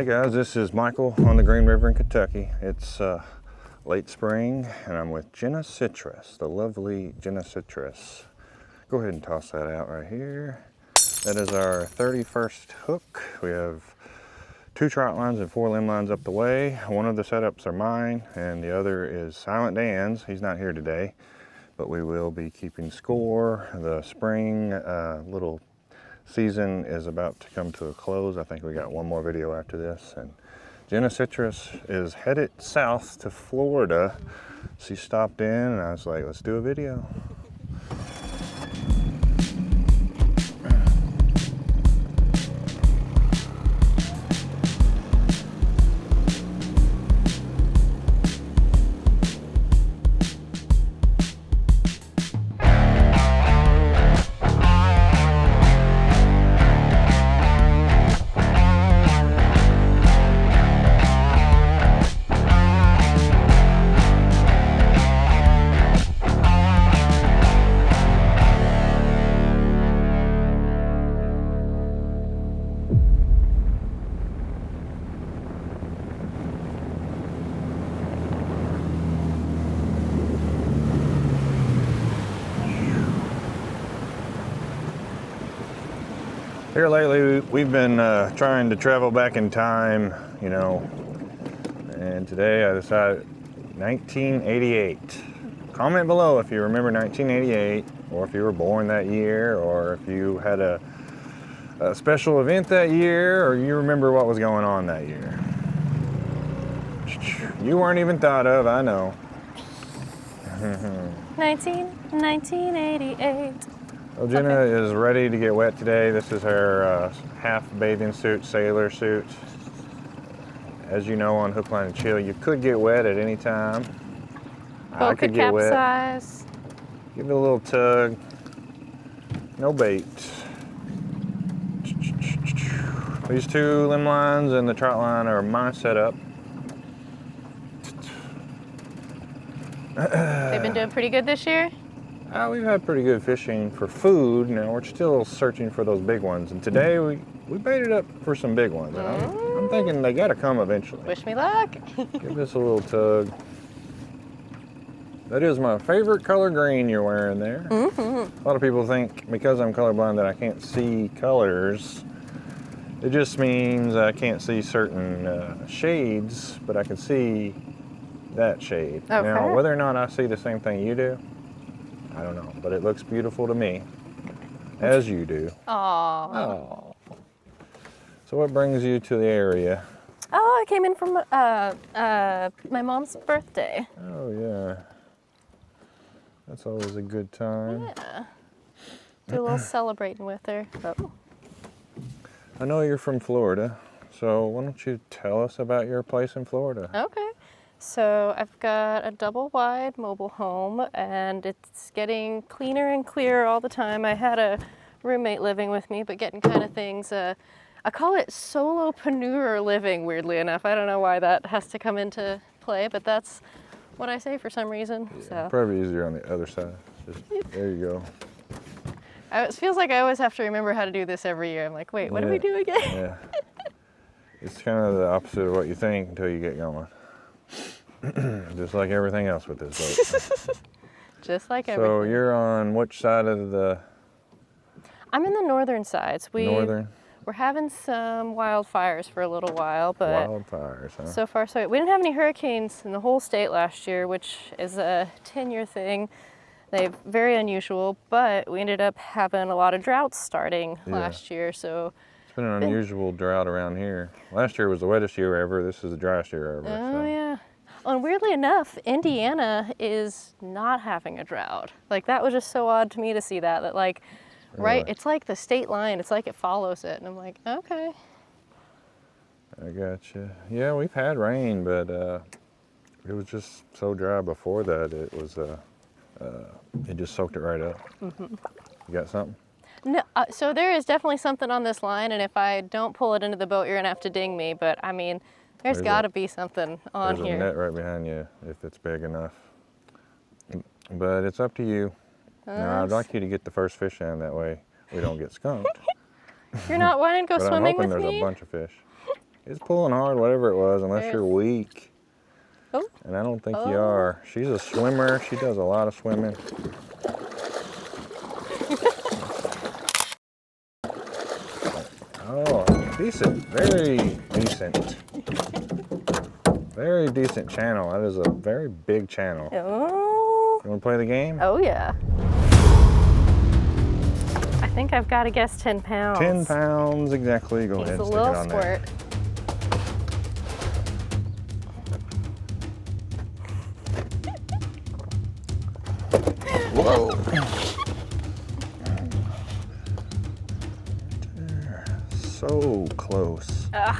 Hey guys, this is Michael on the Green River in Kentucky. It's late spring and I'm with Jenna Citrus, the lovely Jenna Citrus. Go ahead and toss that out right here. That is our 31st hook. We have 2 trot lines and 4 limb lines up the way. One of the setups are mine and the other is Silent Dan's. He's not here today, but we will be keeping score. The spring little season is about to come to a close. I think we got one more video after this. And Jenna Citrus is headed south to Florida. She stopped in and I was like, let's do a video. Here lately, we've been trying to travel back in time, you know, and today I decided 1988. Comment below if you remember 1988, or if you were born that year, or if you had a special event that year, or you remember what was going on that year. You weren't even thought of, I know. 1988. Well, Jenna is ready to get wet today. This is her half bathing suit, sailor suit. As you know, on Hook, Line, and Chill, you could get wet at any time. Boat could get capsize. wet. Give it a little tug. No bait. These 2 limb lines and the trot line are my setup. They've been doing pretty good this year? We've had pretty good fishing for food. Now we're still searching for those big ones. And today we baited up for some big ones. And I'm thinking they gotta come eventually. Wish me luck. Give this a little tug. That is my favorite color green you're wearing there. A lot of people think because I'm colorblind that I can't see colors. It just means I can't see certain shades, but I can see that shade. Okay. Now, whether or not I see the same thing you do, I don't know, but it looks beautiful to me, as you do. Aww. Oh. So what brings you to the area? Oh, I came in from my mom's birthday. Oh, yeah. That's always a good time. Yeah. Do a little celebrating with her. Oh. I know you're from Florida, so why don't you tell us about your place in Florida? Okay. So I've got a double wide mobile home and it's getting cleaner and clearer all the time. I had a roommate living with me, but getting kind of things, I call it solopreneur living, weirdly enough. I don't know why that has to come into play, but that's what I say for some reason. Yeah, so probably easier on the other side. Just, there you go. It feels like I always have to remember how to do this every year. I'm like, wait, what do we do again? Yeah. It's kind of the opposite of what you think until you get going. Just like everything else with this boat. Just like everything. So you're on which side of the... I'm in the northern sides. Northern? We're having some wildfires for a little while, but Wildfires, huh? so far so good. We didn't have any hurricanes in the whole state last year, which is a 10-year thing. They're very unusual, but we ended up having a lot of droughts starting last year, so... It's been an unusual drought around here. Last year was the wettest year ever. This is the driest year ever. Oh, yeah. And weirdly enough, Indiana is not having a drought. Like, that was just so odd to me to see that like, right, it's like the state line. It's like it follows it. And I'm like, okay. I gotcha. Yeah, we've had rain, but it was just so dry before that. It was, it just soaked it right up. You got something? No, so there is definitely something on this line, and if I don't pull it into the boat, you're gonna have to ding me. But I mean, there's got to be something on here. There's a net right behind you if it's big enough. But it's up to you. Now, I'd like you to get the first fish in, that way we don't get skunked. You're not wanting to go but swimming with I'm hoping me? there's a bunch of fish. It's pulling hard, whatever it was, unless There. you're weak. Oh. And I don't think you Oh. are. She's a swimmer. She does a lot of swimming. Oh, decent. Very decent. Very decent channel. That is a very big channel. Oh. You want to play the game? Oh, yeah. I think I've got to guess 10 pounds. 10 pounds, exactly. Go ahead It's and a stick it little on there. squirt. Whoa. So close. Ugh.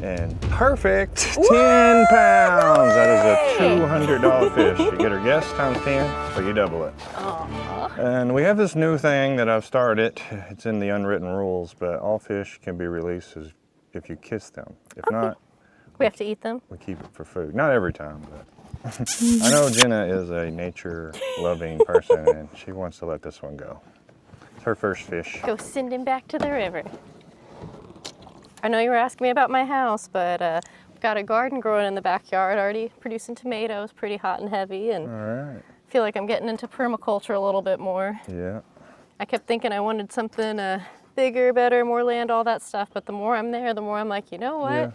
And perfect. 10 pounds. That is a $200 fish. You get her guess times 10, so you double it. Aw. And we have this new thing that I've started. It's in the unwritten rules, but all fish can be released if you kiss them. If not, We have to eat them? we keep it for food. Not every time, but I know Jenna is a nature-loving person, and she wants to let this one go. It's her first fish. Go send him back to the river. I know you were asking me about my house, but we've got a garden growing in the backyard already producing tomatoes, pretty hot and heavy, and All right. I feel like I'm getting into permaculture a little bit more. Yeah. I kept thinking I wanted something bigger, better, more land, all that stuff, but the more I'm there, the more I'm like, you know what? Yeah.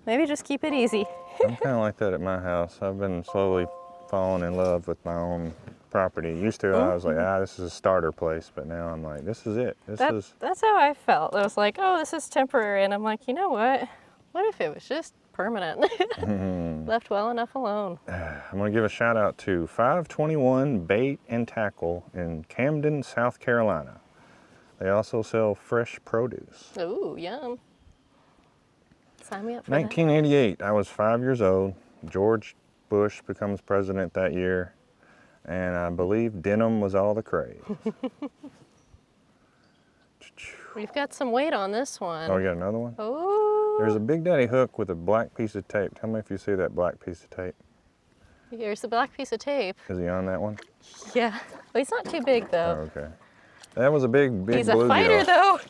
Maybe just keep it easy. I'm kind of like that at my house. I've been slowly falling in love with my own property. Used to, I was like, this is a starter place, but now I'm like, this is it. That's how I felt. I was like, oh, this is temporary, and I'm like, you know what? What if it was just permanent? Left well enough alone. I'm gonna give a shout out to 521 Bait and Tackle in Camden, South Carolina. They also sell fresh produce. Ooh, yum. Sign me up for that. 1988, I was 5 years old. George Bush becomes president that year, and I believe denim was all the craze. We've got some weight on this one. Oh, we got another one? Oh. There's a Big Daddy hook with a black piece of tape. Tell me if you see that black piece of tape. Here's the black piece of tape. Is he on that one? Yeah. Well, he's not too big, Oh, though. okay. That was a big He's a bluegill. fighter, though.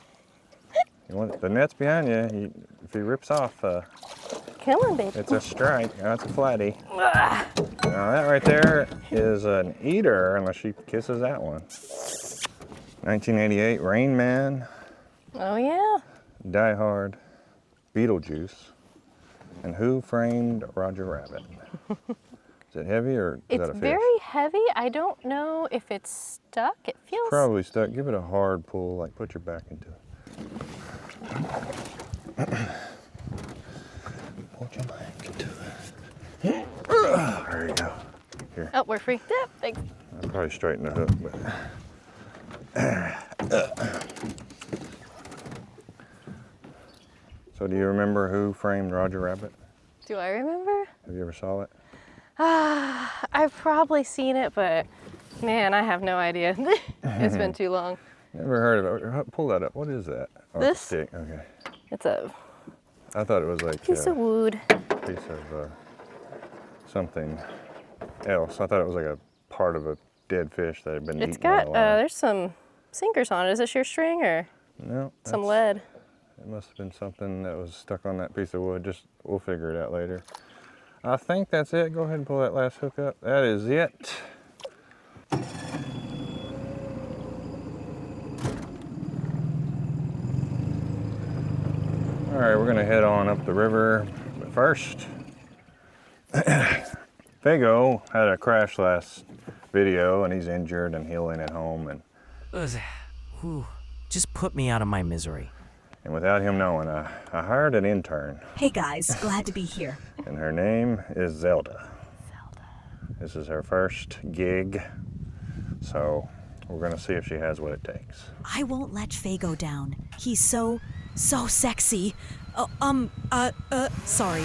You want, the net's behind you. If he rips off, Come on, baby. it's a strike. That's a flatty. Now that right there is an eater, unless she kisses that one. 1988, Rain Man, Oh, yeah. Die Hard, Beetlejuice, and Who Framed Roger Rabbit? Is it heavy or is It's that a fish? very heavy. I don't know if it's stuck. It feels... Probably stuck. Give it a hard pull, like put your back into it. Put your back into it. There you go. Here, Oh, we're free. Yep, thanks. I'll probably straighten the hook, but. So do you remember Who Framed Roger Rabbit? Do I remember? Have you ever saw it? I've probably seen it, but man, I have no idea. It's been too long. Never heard of it. Pull that up. What is that? Oh, it's a This? stick. Okay. It's a I thought it was like piece of wood. piece of something else. I thought it was like a part of a dead fish that had been It's eaten. got, on the line. there's some sinkers on it. Is this your string or No, some that's- lead? It must have been something that was stuck on that piece of wood. We'll figure it out later. I think that's it. Go ahead and pull that last hook up. That is it. All right, we're gonna head on up the river. But first, Fago had a crash last video and he's injured and healing at home. Whew. Just put me out of my misery. And without him knowing, I hired an intern. Hey guys, glad to be here. And her name is Zelda. This is her first gig, so we're gonna see if she has what it takes. I won't let Fago down. He's so sexy. Sorry.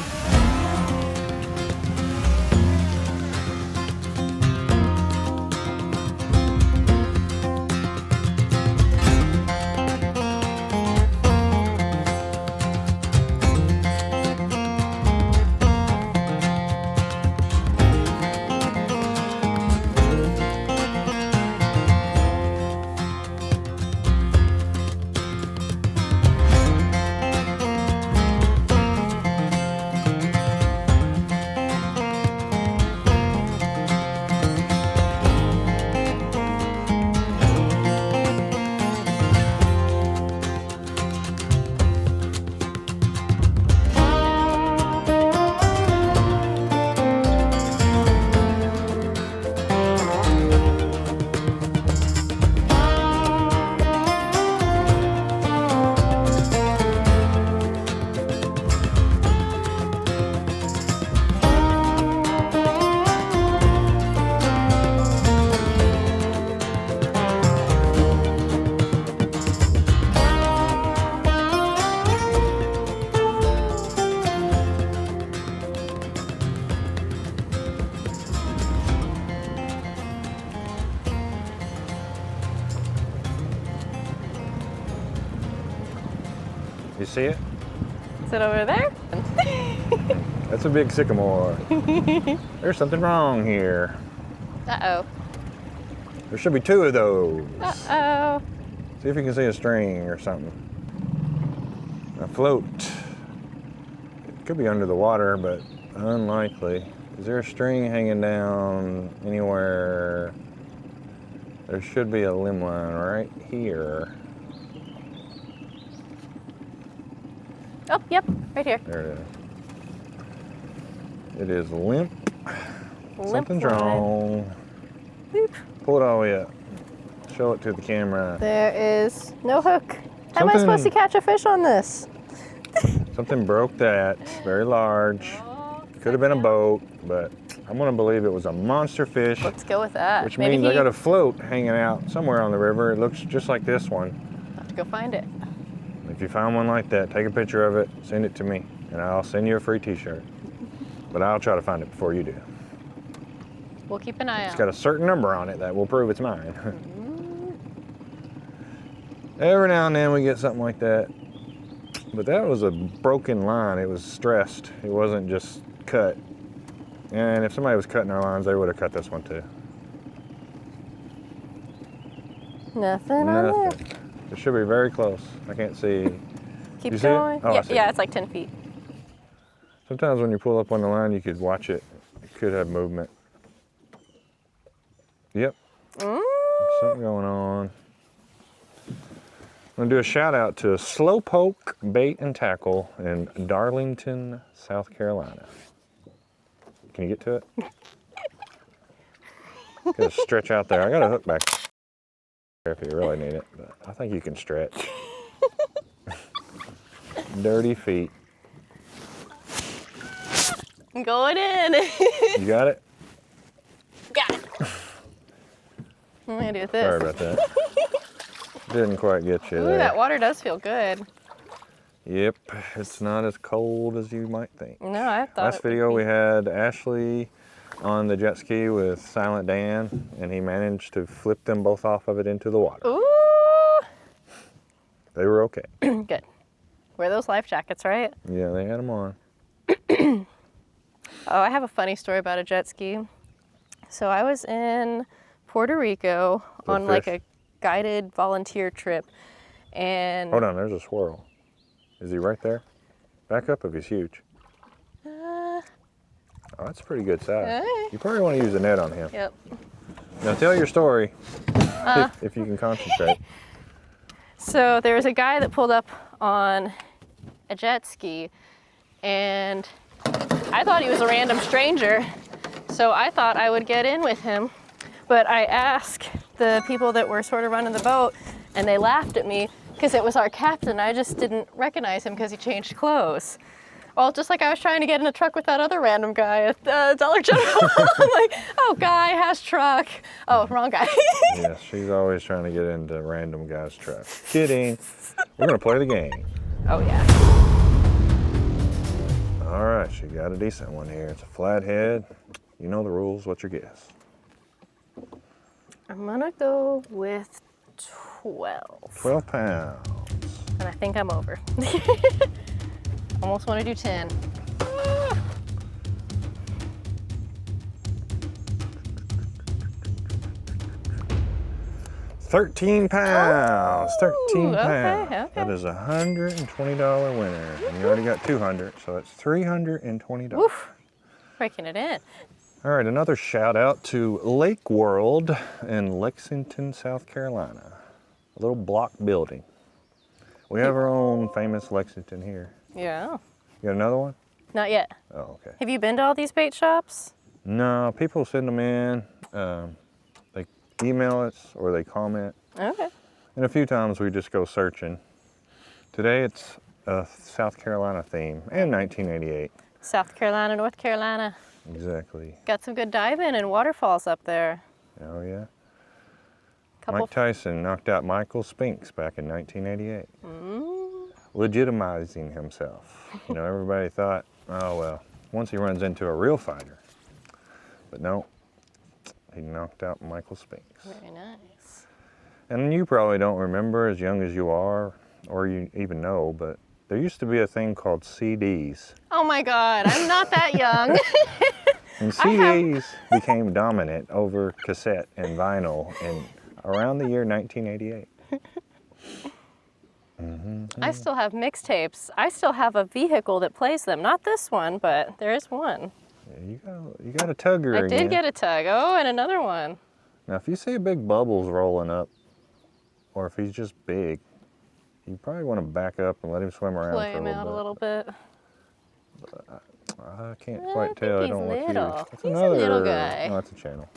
You see it? Is it over there? That's a big sycamore. There's something wrong here. Uh-oh. There should be 2 of those. Uh-oh. See if you can see a string or something. A float. It could be under the water, but unlikely. Is there a string hanging down anywhere? There should be a limb line right here. Oh, yep, right here. There it is. It is limp. Limp Something's line. wrong. Boop. Pull it all the way up. Show it to the camera. There is no hook. How am I Something- supposed to catch a fish on this? Something broke that. It's very large. Could have been a boat, but I'm gonna believe it was a monster fish, Let's go with that. which Maybe means I he- got a float hanging out somewhere on the river. It looks just like this one. Have to go find it. If you find one like that, take a picture of it, send it to me, and I'll send you a free t-shirt. But I'll try to find it before you do. We'll keep an eye It's out. got a certain number on it that will prove it's mine. Every now and then we get something like that. But that was a broken line. It was stressed. It wasn't just cut. And if somebody was cutting our lines, they would have cut this one too. Nothing on there. Nothing. It should be very close. I can't see. Keep You see it? going. Oh, I yeah, see yeah, it. it's like 10 feet. Sometimes when you pull up on the line, you could watch it. It could have movement. Yep. Mm. Something going on. I'm gonna do a shout out to Slowpoke Bait and Tackle in Darlington, South Carolina. Can you get to it? Gotta stretch out there. I got a hook back there if you really need it, but I think you can stretch. Dirty feet. I'm going in. You got it? Got it. I'm gonna do this. Sorry about that. Didn't quite get you Ooh, there. that water does feel good. Yep, it's not as cold as you might think. No, I thought Last it would video be. we had Ashley on the jet ski with Silent Dan, and he managed to flip them both off of it into the water. Ooh. They were okay. Good. Wear those life jackets, right? Yeah, they had them on. Oh, I have a funny story about a jet ski. So I was in Puerto Rico Good on like fish. a guided volunteer trip, and Hold on, there's a swirl. Is he right there? Back up if he's huge. Oh, that's a pretty good size. You probably want to use a net on him. yep. Now tell your story, if you can concentrate. So there was a guy that pulled up on a jet ski, and I thought he was a random stranger, so I thought I would get in with him. But I asked the people that were sort of running the boat, and they laughed at me because it was our captain. I just didn't recognize him because he changed clothes. Well, just like I was trying to get in a truck with that other random guy at Dollar General. I'm like, oh, guy has truck. Oh, wrong guy. Yes, she's always trying to get into random guy's truck. Kidding. We're gonna play the game. Oh, yeah. All right, she got a decent one here. It's a flathead. You know the rules. What's your guess? I'm gonna go with 12. 12 pounds. And I think I'm over. Almost want to do 10. 13 pounds. 13 okay, pounds. okay. That is a $120 winner. And you already got 200, so that's $320. Woof. Breaking it in. All right, another shout out to Lake World in Lexington, South Carolina. A little block building. We have our own famous Lexington here. Yeah. You got another one? Not yet. Oh, okay. Have you been to all these bait shops? No, people send them in. They email us or they comment. Okay. And a few times we just go searching. Today it's a South Carolina theme and 1988. South Carolina, North Carolina. Exactly. Got some good diving and waterfalls up there. Oh yeah. Couple. Mike Tyson knocked out Michael Spinks back in 1988. Legitimizing himself. You know, everybody thought, oh well, once he runs into a real fighter. But no, he knocked out Michael Spinks. Very nice. And you probably don't remember, as young as you are, or you even know, but There used to be a thing called CDs. Oh my God, I'm not that young. And CDs became dominant over cassette and vinyl in around the year 1988. I still have mixtapes. I still have a vehicle that plays them. Not this one, but there is one. Yeah, you got a tugger I again. did get a tug. Oh, and another one. Now, if you see big bubbles rolling up, or if he's just big, you probably want to back up and let him swim around Play for him out a little bit. I can't I quite think tell. I he's don't look here. little. That's He's a another, little guy. No, that's a channel.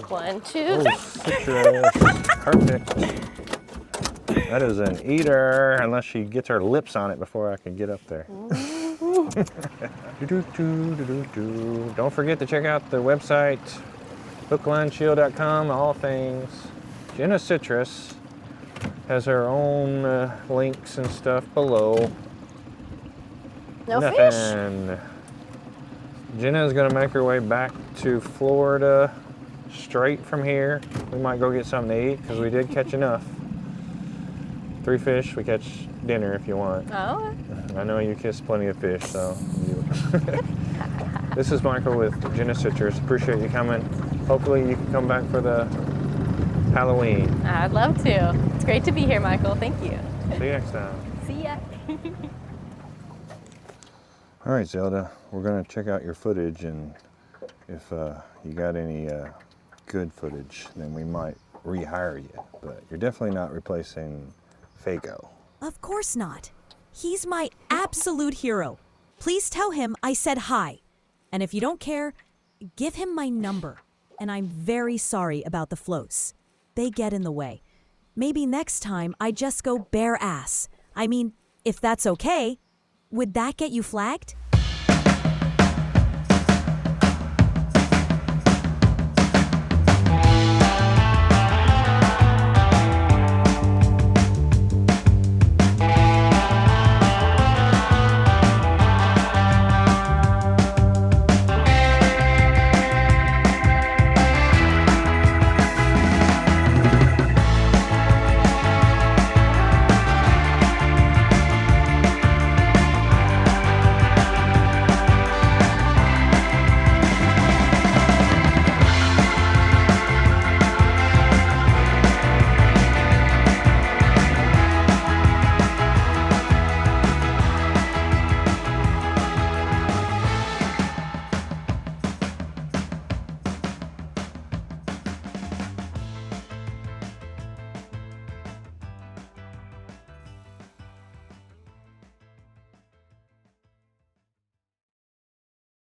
One, two, Oh, three. citrus. Perfect. That is an eater, unless she gets her lips on it before I can get up there. Don't forget to check out the website, hooklineshield.com, all things. Jenna Citrus has her own links and stuff below. No fish? Nothing. Jenna's gonna make her way back to Florida straight from here. We might go get something to eat because we did catch enough. 3 fish, we catch dinner if you want. Oh, I know you kiss plenty of fish, so. This is Michael with Jenna Citrus. Appreciate you coming. Hopefully you can come back for the Halloween. I'd love to. It's great to be here, Michael. Thank you. See you next time. See ya. All right, Zelda, we're gonna check out your footage, and if you got any good footage, then we might rehire you. But you're definitely not replacing Fago. Of course not. He's my absolute hero. Please tell him I said hi. And if you don't care, give him my number. And I'm very sorry about the floats. They get in the way. Maybe next time I just go bare ass. I mean, if that's okay, would that get you flagged?